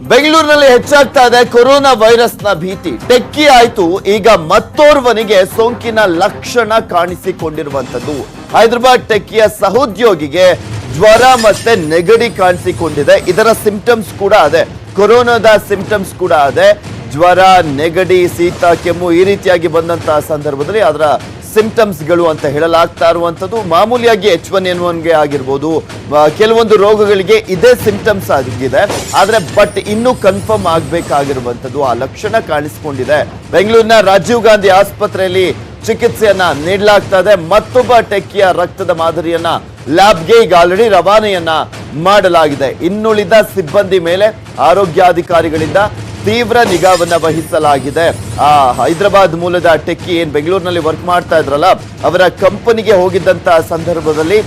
ಬೆಂಗಳೂರಿನಲ್ಲಿ ಹೆಚ್ಚಾಗ್ತಾ ಇದೆ ಕೊರೋನಾ ವೈರಸ್ನ ಭೀತಿ. ಟೆಕ್ಕಿ ಆಯ್ತು, ಈಗ ಮತ್ತೋರ್ವನಿಗೆ ಸೋಂಕಿನ ಲಕ್ಷಣ ಕಾಣಿಸಿಕೊಂಡಿರುವಂತದ್ದು. ಹೈದರಾಬಾದ್ ಟೆಕ್ಕಿಯ ಸಹೋದ್ಯೋಗಿಗೆ ಜ್ವರ ಮತ್ತೆ ನೆಗಡಿ ಕಾಣಿಸಿಕೊಂಡಿದೆ. ಇದರ ಸಿಂಪ್ಟಮ್ಸ್ ಕೂಡ ಅದೇ, ಕೊರೋನಾದ ಸಿಂಪ್ಟಮ್ಸ್ ಕೂಡ ಅದೇ. ಜ್ವರ, ನೆಗಡಿ, ಶೀತ, ಕೆಮ್ಮು ಈ ರೀತಿಯಾಗಿ ಬಂದಂತಹ ಸಂದರ್ಭದಲ್ಲಿ ಅದರ ಸಿಂಪ್ಟಮ್ಸ್ಗಳು ಅಂತ ಹೇಳಲಾಗ್ತಾ ಇರುವಂಥದ್ದು. ಮಾಮೂಲಿಯಾಗಿ H1N1ಗೆ ಆಗಿರ್ಬೋದು, ಕೆಲವೊಂದು ರೋಗಗಳಿಗೆ ಇದೇ ಸಿಂಪ್ಟಮ್ಸ್ ಆಗಿದೆ. ಆದರೆ ಬಟ್ ಇನ್ನೂ ಕನ್ಫರ್ಮ್ ಆಗಬೇಕಾಗಿರುವಂಥದ್ದು, ಆ ಲಕ್ಷಣ ಕಾಣಿಸಿಕೊಂಡಿದೆ. ಬೆಂಗಳೂರಿನ ರಾಜೀವ್ ಗಾಂಧಿ ಆಸ್ಪತ್ರೆಯಲ್ಲಿ ಚಿಕಿತ್ಸೆಯನ್ನ ನೀಡಲಾಗ್ತಾ ಇದೆ. ಮತ್ತೊಬ್ಬ ಟೆಕ್ಕಿಯ ರಕ್ತದ ಮಾದರಿಯನ್ನ ಲ್ಯಾಬ್ಗೆ ಈಗ ಆಲ್ರೆಡಿ ರವಾನೆಯನ್ನ ಮಾಡಲಾಗಿದೆ. ಇನ್ನುಳಿದ ಸಿಬ್ಬಂದಿ ಮೇಲೆ ಆರೋಗ್ಯಾಧಿಕಾರಿಗಳಿಂದ ತೀವ್ರ ನಿಗಾವನ್ನ ವಹಿಸಲಾಗಿದೆ. ಆ ಹೈದರಾಬಾದ್ ಮೂಲದ ಟೆಕ್ಕಿ ಏನ್ ಬೆಂಗಳೂರಿನಲ್ಲಿ ವರ್ಕ್ ಮಾಡ್ತಾ ಇದ್ರಲ್ಲ, ಅವರ ಕಂಪನಿಗೆ ಹೋಗಿದ್ದಂತ ಸಂದರ್ಭದಲ್ಲಿ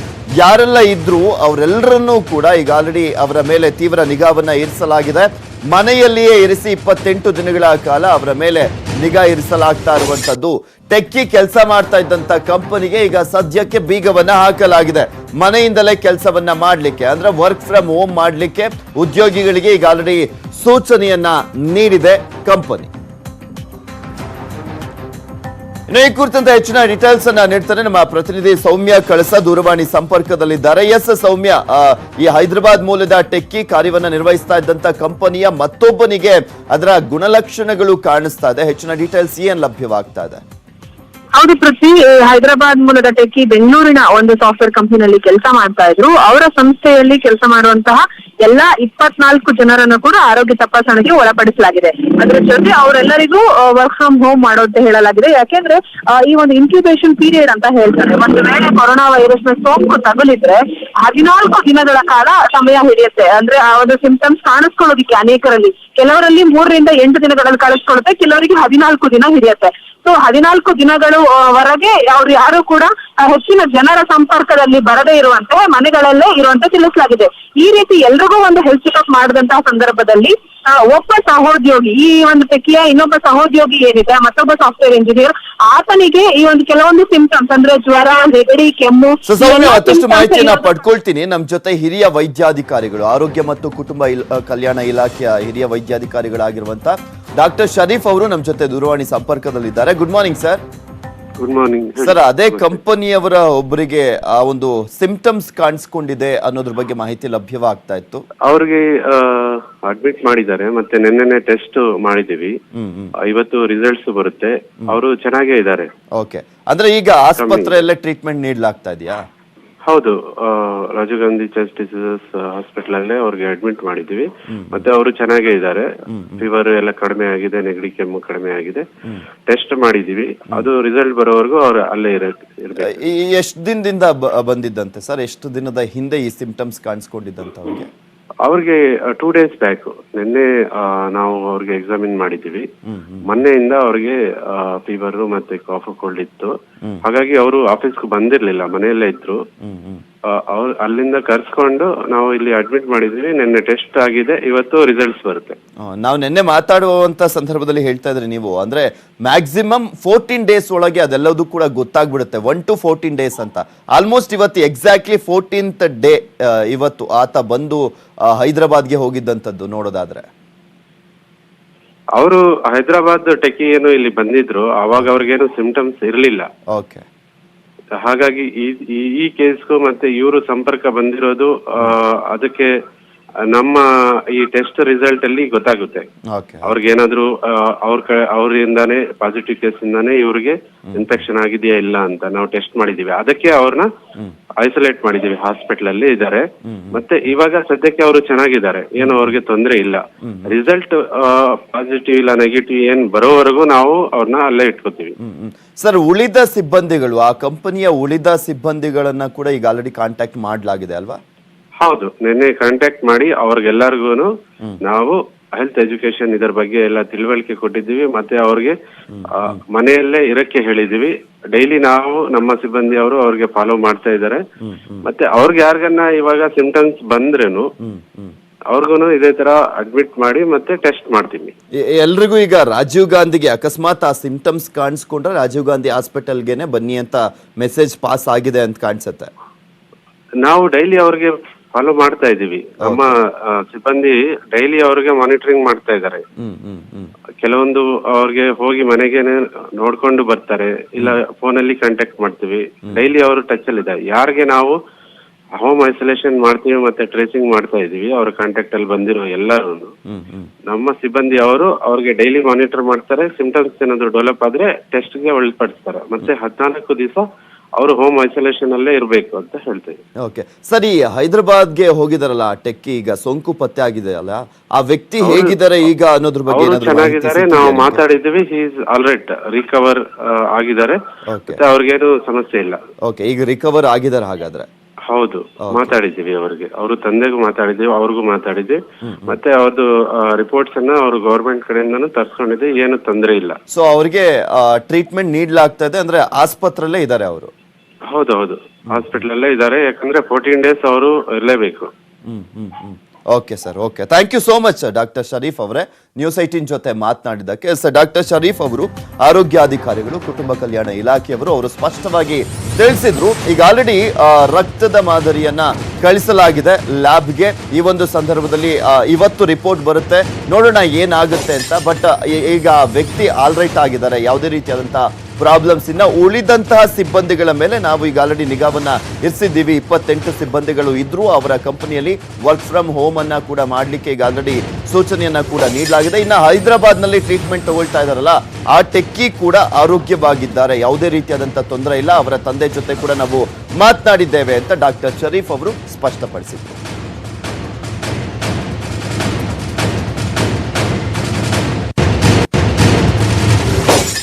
ಯಾರೆಲ್ಲ ಇದ್ರು ಅವರೆಲ್ಲರನ್ನೂ ಕೂಡ ಈಗ ಆಲ್ರೆಡಿ ಅವರ ಮೇಲೆ ತೀವ್ರ ನಿಗಾವನ್ನ ಇರಿಸಲಾಗಿದೆ. ಮನೆಯಲ್ಲಿಯೇ ಇರಿಸಿ 28 ದಿನಗಳ ಕಾಲ ಅವರ ಮೇಲೆ ನಿಗಾ ಇರಿಸಲಾಗ್ತಾ ಇರುವಂತದ್ದು. ಟೆಕ್ಕಿ ಕೆಲಸ ಮಾಡ್ತಾ ಇದ್ದಂತ ಕಂಪನಿಗೆ ಈಗ ಸದ್ಯಕ್ಕೆ ಬೀಗವನ್ನ ಹಾಕಲಾಗಿದೆ. ಮನೆಯಿಂದಲೇ ಕೆಲಸವನ್ನ ಮಾಡ್ಲಿಕ್ಕೆ, ಅಂದ್ರೆ ವರ್ಕ್ ಫ್ರಮ್ ಹೋಮ್ ಮಾಡ್ಲಿಕ್ಕೆ ಉದ್ಯೋಗಿಗಳಿಗೆ ಈಗ ಆಲ್ರೆಡಿ ಸೂಚನೆಯನ್ನ ನೀಡಿದೆ ಕಂಪನಿ. ಇನ್ನು ಈ ಕುರಿತಂತೆ ಹೆಚ್ಚಿನ ಡೀಟೇಲ್ಸ್ ಅನ್ನ ನೀಡ್ತಾರೆ ನಮ್ಮ ಪ್ರತಿನಿಧಿ ಸೌಮ್ಯ ಕಳಸ, ದೂರವಾಣಿ ಸಂಪರ್ಕದಲ್ಲಿದ್ದಾರೆ. ಎಸ್ ಸೌಮ್ಯ, ಈ ಹೈದರಾಬಾದ್ ಮೂಲದ ಟೆಕ್ಕಿ ಕಾರ್ಯವನ್ನ ನಿರ್ವಹಿಸ್ತಾ ಇದ್ದಂತ ಕಂಪನಿಯ ಮತ್ತೊಬ್ಬನಿಗೆ ಅದರ ಗುಣಲಕ್ಷಣಗಳು ಕಾಣಿಸ್ತಾ ಇದೆ. ಹೆಚ್ಚಿನ ಡೀಟೇಲ್ಸ್ ಏನ್ ಲಭ್ಯವಾಗ್ತಾ ಇದೆ? ಹೌದು ಪೃಥ್ವಿ, ಹೈದರಾಬಾದ್ ಮೂಲದ ಟೆಕ್ಕಿ ಬೆಂಗಳೂರಿನ ಒಂದು ಸಾಫ್ಟ್ವೇರ್ ಕಂಪನಿಯಲ್ಲಿ ಕೆಲಸ ಮಾಡ್ತಾ ಇದ್ರು. ಅವರ ಸಂಸ್ಥೆಯಲ್ಲಿ ಕೆಲಸ ಮಾಡುವಂತಹ ಎಲ್ಲಾ 24 ಜನರನ್ನು ಕೂಡ ಆರೋಗ್ಯ ತಪಾಸಣೆಗೆ ಒಳಪಡಿಸಲಾಗಿದೆ. ಅದರ ಜೊತೆ ಅವರೆಲ್ಲರಿಗೂ ವರ್ಕ್ ಫ್ರಮ್ ಹೋಮ್ ಮಾಡೋದು ಹೇಳಲಾಗಿದೆ. ಯಾಕೆಂದ್ರೆ ಈ ಒಂದು ಇನ್ಕ್ಯುಬೇಷನ್ ಪೀರಿಯಡ್ ಅಂತ ಹೇಳ್ತಾರೆ. ಒಂದು ವೇಳೆ ಕೊರೋನಾ ವೈರಸ್ ನ ಸೋಂಕು ತಗುಲಿದ್ರೆ 14 ದಿನಗಳ ಕಾಲ ಸಮಯ ಹಿಡಿಯುತ್ತೆ. ಅಂದ್ರೆ ಆ ಒಂದು ಸಿಂಪ್ಟಮ್ಸ್ ಕಾಣಿಸ್ಕೊಳ್ಳೋದಿಕ್ಕೆ ಅನೇಕರಲ್ಲಿ, ಕೆಲವರಲ್ಲಿ 3 ರಿಂದ 8 ದಿನಗಳಲ್ಲಿ ಕಾಣಿಸ್ಕೊಳ್ಳುತ್ತೆ, ಕೆಲವರಿಗೆ 14 ದಿನ ಹಿಡಿಯುತ್ತೆ. ಸೊ 14 ದಿನಗಳು ವರೆಗೆ ಅವ್ರು ಯಾರು ಕೂಡ ಹೆಚ್ಚಿನ ಜನರ ಸಂಪರ್ಕದಲ್ಲಿ ಬರದೇ ಇರುವಂತೆ ಮನೆಗಳಲ್ಲೇ ಇರುವಂತೆ ತಿಳಿಸಲಾಗಿದೆ. ಈ ರೀತಿ ಎಲ್ರಿಗೂ ಒಂದು ಹೆಲ್ತ್ ಚೆಕಪ್ ಮಾಡಿದಂತಹ ಸಂದರ್ಭದಲ್ಲಿ ಒಬ್ಬ ಸಹೋದ್ಯೋಗಿ, ಈ ಒಂದು ಟೆಕ್ಕಿಯ ಇನ್ನೊಬ್ಬ ಸಹೋದ್ಯೋಗಿ ಏನಿದೆ, ಮತ್ತೊಬ್ಬ ಸಾಫ್ಟ್ವೇರ್ ಇಂಜಿನಿಯರ್, ಆತನಿಗೆ ಈ ಒಂದು ಕೆಲವೊಂದು ಸಿಂಪ್ಟಮ್ಸ್ ಅಂದ್ರೆ ಜ್ವರ, ನೆಗಡಿ, ಕೆಮ್ಮು. ಮತ್ತಷ್ಟು ಮಾಹಿತಿಯನ್ನ ಪಡ್ಕೊಳ್ತೀನಿ. ನಮ್ ಜೊತೆ ಹಿರಿಯ ವೈದ್ಯಾಧಿಕಾರಿಗಳು, ಆರೋಗ್ಯ ಮತ್ತು ಕುಟುಂಬ ಕಲ್ಯಾಣ ಇಲಾಖೆಯ ಹಿರಿಯ ವೈದ್ಯಾಧಿಕಾರಿಗಳಾಗಿರುವಂತ ಡಾಕ್ಟರ್ ಶರೀಫ್ ಅವರು ನಮ್ ಜೊತೆ ದೂರವಾಣಿ ಸಂಪರ್ಕದಲ್ಲಿದ್ದಾರೆ. Good morning sir. Good morning sir, ಅದೇ ಕಂಪನಿಯವರ ಒಬ್ಬರಿಗೆ ಆ ಒಂದು ಸಿಂಪ್ಟಮ್ಸ್ ಕಾಣಿಸ್ಕೊಂಡಿದೆ ಅನ್ನೋದ್ರ ಬಗ್ಗೆ ಮಾಹಿತಿ ಲಭ್ಯವಾಗ್ತಾ ಇತ್ತು. ಅವ್ರಿಗೆ ಅಡ್ಮಿಟ್ ಮಾಡಿದ್ದಾರೆ, ಮತ್ತೆ ನಿನ್ನೆ ಟೆಸ್ಟ್ ಮಾಡಿದೀವಿ. ಇವತ್ತು ರಿಸಲ್ಟ್ಸ್ ಬರುತ್ತೆ. ಅವರು ಚೆನ್ನಾಗೇ ಇದ್ದಾರೆ. ಓಕೆ, ಅಂದ್ರೆ ಈಗ ಆಸ್ಪತ್ರೆಯಲ್ಲೇ ಟ್ರೀಟ್ಮೆಂಟ್ ನೀಡಲಾಗ್ತಾ ಇದೆಯಾ? ಹೌದು, Rajiv Gandhi chest diseases hospital ಅಲ್ಲೇ ಅವ್ರಿಗೆ ಅಡ್ಮಿಟ್ ಮಾಡಿದೀವಿ. ಮತ್ತೆ ಅವರು ಚೆನ್ನಾಗೇ ಇದ್ದಾರೆ. ಫೀವರ್ ಎಲ್ಲ ಕಡಿಮೆ ಆಗಿದೆ, ನೆಗಡಿ ಕೆಮ್ಮು ಕಡಿಮೆ ಆಗಿದೆ. ಟೆಸ್ಟ್ ಮಾಡಿದೀವಿ, ಅದು ರಿಸಲ್ಟ್ ಬರೋವರೆಗೂ ಅವ್ರು ಅಲ್ಲೇ ಇರ್ಬೇಕು. ಎಷ್ಟು ದಿನದಿಂದ ಬಂದಿದ್ದಂತೆ ಸರ್? ಎಷ್ಟು ದಿನದ ಹಿಂದೆ ಈ ಸಿಂಪ್ಟಮ್ಸ್ ಕಾಣಿಸ್ಕೊಂಡಿದ್ದಂತ ಅವ್ರಿಗೆ? ಅವ್ರಿಗೆ 2 days ಬ್ಯಾಕ್ ನಿನ್ನೆ ನಾವು ಅವ್ರಿಗೆ ಎಕ್ಸಾಮಿನ್ ಮಾಡಿದ್ದೀವಿ. ಮೊನ್ನೆಯಿಂದ ಅವ್ರಿಗೆ ಫೀವರ್ ಮತ್ತೆ ಕಾಫ್ ಕೋಲ್ಡ್ ಇತ್ತು. ಹಾಗಾಗಿ ಅವರು ಆಫೀಸ್ಗೆ ಬಂದಿರ್ಲಿಲ್ಲ, ಮನೆಯಲ್ಲೇ ಇದ್ರು. ಅವ್ರು ಅಲ್ಲಿಂದ ಕರ್ಸ್ಕೊಂಡು ನಾವು ಇಲ್ಲಿ ಅಡ್ಮಿಟ್ ಮಾಡಿದ್ವಿ. ನಿನ್ನೆ ಟೆಸ್ಟ್ ಆಗಿದೆ, ಇವತ್ತು ರಿಸಲ್ಟ್ಸ್ ಬರುತ್ತೆ. ನಾವು ನಿನ್ನೆ ಮಾತಾಡುವಂತ ಸಂದರ್ಭದಲ್ಲಿ ಹೇಳ್ತಾ ಇದ್ರಿ ನೀವು, ಅಂದ್ರೆ ಮ್ಯಾಕ್ಸಿಮಮ್ 14 days ಒಳಗೆ ಅದೆಲ್ಲದೂ ಕೂಡ ಗೊತ್ತಾಗ್ಬಿಡುತ್ತೆ, 1 to 14 days ಅಂತ. ಆಲ್ಮೋಸ್ಟ್ ಇವತ್ತು ಎಕ್ಸಾಕ್ಟ್ಲಿ 14th ಡೇ ಇವತ್ತು ಆತ ಬಂದು ಹೈದರಾಬಾದ್ಗೆ ಹೋಗಿದ್ದಂಥದ್ದು ನೋಡೋದಾದ್ರೆ. ಅವರು ಹೈದರಾಬಾದ್ ಟೆಕ್ಕಿ ಏನು ಇಲ್ಲಿ ಬಂದಿದ್ರು, ಅವಾಗ ಅವ್ರಿಗೇನು ಸಿಂಪ್ಟಮ್ಸ್ ಇರ್ಲಿಲ್ಲ. ಓಕೆ, ಹಾಗಾಗಿ ಈ ಕೇಸ್ಗೂ ಮತ್ತೆ ಇವರು ಸಂಪರ್ಕ ಬಂದಿರೋದು ಅದಕ್ಕೆ ನಮ್ಮ ಈ ಟೆಸ್ಟ್ ರಿಸಲ್ಟ್ ಅಲ್ಲಿ ಗೊತ್ತಾಗುತ್ತೆ. ಅವ್ರಿಗೇನಾದ್ರು ಅವರಿಂದಾನೇ ಪಾಸಿಟಿವ್ ಕೇಸ್ ಇಂದಾನೇ ಇವ್ರಿಗೆ ಇನ್ಫೆಕ್ಷನ್ ಆಗಿದೆಯಾ ಇಲ್ಲ ಅಂತ ನಾವು ಟೆಸ್ಟ್ ಮಾಡಿದೀವಿ. ಅದಕ್ಕೆ ಅವ್ರನ್ನ ಐಸೋಲೇಟ್ ಮಾಡಿದೀವಿ, ಹಾಸ್ಪಿಟಲ್ ಅಲ್ಲಿ ಇದ್ದಾರೆ. ಮತ್ತೆ ಇವಾಗ ಸದ್ಯಕ್ಕೆ ಅವರು ಚೆನ್ನಾಗಿದ್ದಾರೆ, ಏನು ಅವ್ರಿಗೆ ತೊಂದರೆ ಇಲ್ಲ. ರಿಸಲ್ಟ್ ಪಾಸಿಟಿವ್ ಇಲ್ಲ ನೆಗೆಟಿವ್ ಏನ್ ಬರೋವರೆಗೂ ನಾವು ಅವ್ರನ್ನ ಅಲ್ಲೇ ಇಟ್ಕೋತೀವಿ. ಸರ್, ಉಳಿದ ಸಿಬ್ಬಂದಿಗಳು, ಆ ಕಂಪನಿಯ ಉಳಿದ ಸಿಬ್ಬಂದಿಗಳನ್ನ ಕೂಡ ಈಗ ಆಲ್ರೆಡಿ ಕಾಂಟ್ಯಾಕ್ಟ್ ಮಾಡಲಾಗಿದೆ ಅಲ್ವಾ? ಹೌದು, ನಿನ್ನೆ ಕಾಂಟ್ಯಾಕ್ಟ್ ಮಾಡಿ ಅವ್ರಿಗೆಲ್ಲರಿಗೂ ನಾವು ಹೆಲ್ತ್ ಎಜುಕೇಶನ್ ಇದರ ಬಗ್ಗೆ ಎಲ್ಲ ತಿಳುವಳಿಕೆ ಕೊಟ್ಟಿದ್ದೀವಿ. ಮತ್ತೆ ಅವ್ರಿಗೆ ಮನೆಯಲ್ಲೇ ಇರಕ್ಕೆ ಹೇಳಿದೀವಿ. ಡೈಲಿ ನಾವು ನಮ್ಮ ಸಿಬ್ಬಂದಿ ಅವರು ಅವ್ರಿಗೆ ಫಾಲೋ ಮಾಡ್ತಾ ಇದ್ದಾರೆ. ಮತ್ತೆ ಅವ್ರಿಗೆ ಯಾರಿಗನ್ನ ಇವಾಗ ಸಿಂಪ್ಟಮ್ಸ್ ಬಂದ್ರೇನು ಅವ್ರಿಗೂ ಇದೇ ತರ ಅಡ್ಮಿಟ್ ಮಾಡಿ ಮತ್ತೆ ಟೆಸ್ಟ್ ಮಾಡ್ತೀವಿ. ಎಲ್ರಿಗೂ ಈಗ ರಾಜೀವ್ ಗಾಂಧಿಗೆ ಅಕಸ್ಮಾತ್ ಆ ಸಿಂಪ್ಟಮ್ಸ್ ಕಾಣಿಸ್ಕೊಂಡ್ರೆ ರಾಜೀವ್ ಗಾಂಧಿ ಹಾಸ್ಪಿಟಲ್ಗೆನೆ ಬನ್ನಿ ಅಂತ ಮೆಸೇಜ್ ಪಾಸ್ ಆಗಿದೆ ಅಂತ ಕಾಣಿಸುತ್ತೆ. ನಾವು ಡೈಲಿ ಅವ್ರಿಗೆ ಫಾಲೋ ಮಾಡ್ತಾ ಇದೀವಿ. ನಮ್ಮ ಸಿಬ್ಬಂದಿ ಡೈಲಿ ಅವ್ರಿಗೆ ಮಾನಿಟರಿಂಗ್ ಮಾಡ್ತಾ ಇದ್ದಾರೆ. ಕೆಲವೊಂದು ಅವ್ರಿಗೆ ಹೋಗಿ ಮನೆಗೇನೆ ನೋಡ್ಕೊಂಡು ಬರ್ತಾರೆ, ಇಲ್ಲ ಫೋನಲ್ಲಿ ಕಾಂಟ್ಯಾಕ್ಟ್ ಮಾಡ್ತೀವಿ. ಡೈಲಿ ಅವರು ಟಚ್ ಅಲ್ಲಿ ಇದ್ದಾರೆ. ಯಾರಿಗೆ ನಾವು ಹೋಮ್ ಐಸೋಲೇಷನ್ ಮಾಡ್ತೀವಿ ಮತ್ತೆ ಟ್ರೇಸಿಂಗ್ ಮಾಡ್ತಾ ಇದೀವಿ, ಅವ್ರ ಕಾಂಟ್ಯಾಕ್ಟ್ ಅಲ್ಲಿ ಬಂದಿರೋ ಎಲ್ಲರೂ ನಮ್ಮ ಸಿಬ್ಬಂದಿ ಅವ್ರಿಗೆ ಡೈಲಿ ಮಾನಿಟರ್ ಮಾಡ್ತಾರೆ. ಸಿಂಪ್ಟಮ್ಸ್ ಏನಾದ್ರು ಡೆವಲಪ್ ಆದ್ರೆ ಟೆಸ್ಟ್ ಗೆ ಒಳಪಡಿಸ್ತಾರೆ. ಮತ್ತೆ 14 ದಿವಸ ಅವರು ಹೋಮ್ ಐಸೋಲೇಷನ್ ಅಲ್ಲೇ ಇರಬೇಕು ಅಂತ ಹೇಳ್ತೇವೆ. ಓಕೆ, ಸರಿ. ಹೈದರಾಬಾದ್ಗೆ ಹೋಗಿದಾರಲ್ಲ ಟೆಕ್ಕಿ, ಈಗ ಸೊಂಕು ಪತ್ತೆ ಆಗಿದೆ ಅಲ್ಲ, ಆ ವ್ಯಕ್ತಿ ಹೇಗಿದ್ದಾರೆ ಈಗ ಅನ್ನೋದ್ರ ಬಗ್ಗೆ ಚೆನ್ನಾಗಿದ್ದಾರೆ. ನಾವು ಮಾತಾಡಿದ್ವಿ. ಹಿ ಇಸ್ ಆಲ್ರೈಟ್, ರಿಕವರ್ ಆಗಿದ್ದಾರೆ. ಅವ್ರಿಗೇನು ಸಮಸ್ಯೆ ಇಲ್ಲ. ಓಕೆ, ಈಗ ರಿಕವರ್ ಆಗಿದ್ದಾರೆ ಹಾಗಾದ್ರೆ? ಹೌದು, ಮಾತಾಡಿದ್ದೀವಿ ಅವ್ರಿಗೆ. ಅವ್ರ ತಂದೆಗೂ ಮಾತಾಡಿದ್ದೀವಿ, ಅವ್ರಿಗೂ ಮಾತಾಡಿದ್ವಿ. ಮತ್ತೆ ಅವ್ರದ್ದು ರಿಪೋರ್ಟ್ಸ್ ಅನ್ನ ಅವರು ಗವರ್ಮೆಂಟ್ ಕಡೆಯಿಂದನೂ ತರ್ಸ್ಕೊಂಡಿದ್ದೆ. ಏನು ತೊಂದರೆ ಇಲ್ಲ. ಸೊ ಅವ್ರಿಗೆ ಟ್ರೀಟ್ಮೆಂಟ್ ನೀಡಲಾಗ್ತಾ ಇದೆ ಅಂದ್ರೆ ಆಸ್ಪತ್ರೆಯಲ್ಲೇ ಇದ್ದಾರೆ ಅವರು? ಹೌದು, ಹಾಸ್ಪಿಟಲ್ ಅಲ್ಲೇ ಇದ್ದಾರೆ. ಯಾಕಂದ್ರೆ 14 days ಅವರು ಇರಲೇಬೇಕು. Okay sir, okay. Thank you so much doctor Sharif ಅವರೇ, ನ್ಯೂಸ್ 18 ಜೊತೆ ಮಾತನಾಡಿದ್ದಕ್ಕೆ. ಸರ್, ಡಾಕ್ಟರ್ ಶರೀಫ್ ಅವರು ಆರೋಗ್ಯಾಧಿಕಾರಿಗಳು, ಕುಟುಂಬ ಕಲ್ಯಾಣ ಇಲಾಖೆಯವರು. ಅವರು ಸ್ಪಷ್ಟವಾಗಿ ತಿಳಿಸಿದ್ರು, ಈಗ ಆಲ್ರೆಡಿ ರಕ್ತದ ಮಾದರಿಯನ್ನ ಕಳಿಸಲಾಗಿದೆ ಲ್ಯಾಬ್ಗೆ. ಈ ಒಂದು ಸಂದರ್ಭದಲ್ಲಿ ಇವತ್ತು ರಿಪೋರ್ಟ್ ಬರುತ್ತೆ, ನೋಡೋಣ ಏನಾಗುತ್ತೆ ಅಂತ. ಬಟ್ ಈಗ ವ್ಯಕ್ತಿ ಆಲ್ರೈಟ್ ಆಗಿದ್ದಾರೆ, ಯಾವುದೇ ರೀತಿಯಾದಂತಹ ಪ್ರಾಬ್ಲಮ್ಸ್. ಇನ್ನ ಉಳಿದಂತಹ ಸಿಬ್ಬಂದಿಗಳ ಮೇಲೆ ನಾವು ಈಗ ಆಲ್ರೆಡಿ ನಿಗಾವನ್ನ ಇರಿಸಿದ್ದೀವಿ. 28 ಸಿಬ್ಬಂದಿಗಳು ಇದ್ರು. ಅವರ ಕಂಪನಿಯಲ್ಲಿ ವರ್ಕ್ ಫ್ರಮ್ ಹೋಮ್ ಅನ್ನ ಕೂಡ ಮಾಡ್ಲಿಕ್ಕೆ ಈಗ ಆಲ್ರೆಡಿ ಸೂಚನೆಯನ್ನ ಕೂಡ ನೀಡಲಾಗಿದೆ. ಇನ್ನ ಹೈದರಾಬಾದ್ ನಲ್ಲಿ ಟ್ರೀಟ್ಮೆಂಟ್ ತಗೊಳ್ತಾ ಇದಾರಲ್ಲ, ಆ ಟೆಕ್ಕಿ ಕೂಡ ಆರೋಗ್ಯವಾಗಿದ್ದಾರೆ, ಯಾವುದೇ ರೀತಿಯಾದಂತಹ ತೊಂದರೆ ಇಲ್ಲ. ಅವರ ತಂದೆ ಜೊತೆ ಕೂಡ ನಾವು ಮಾತನಾಡಿದ್ದೇವೆ ಅಂತ ಡಾಕ್ಟರ್ ಶರೀಫ್ ಅವರು ಸ್ಪಷ್ಟಪಡಿಸಿದ್ರು.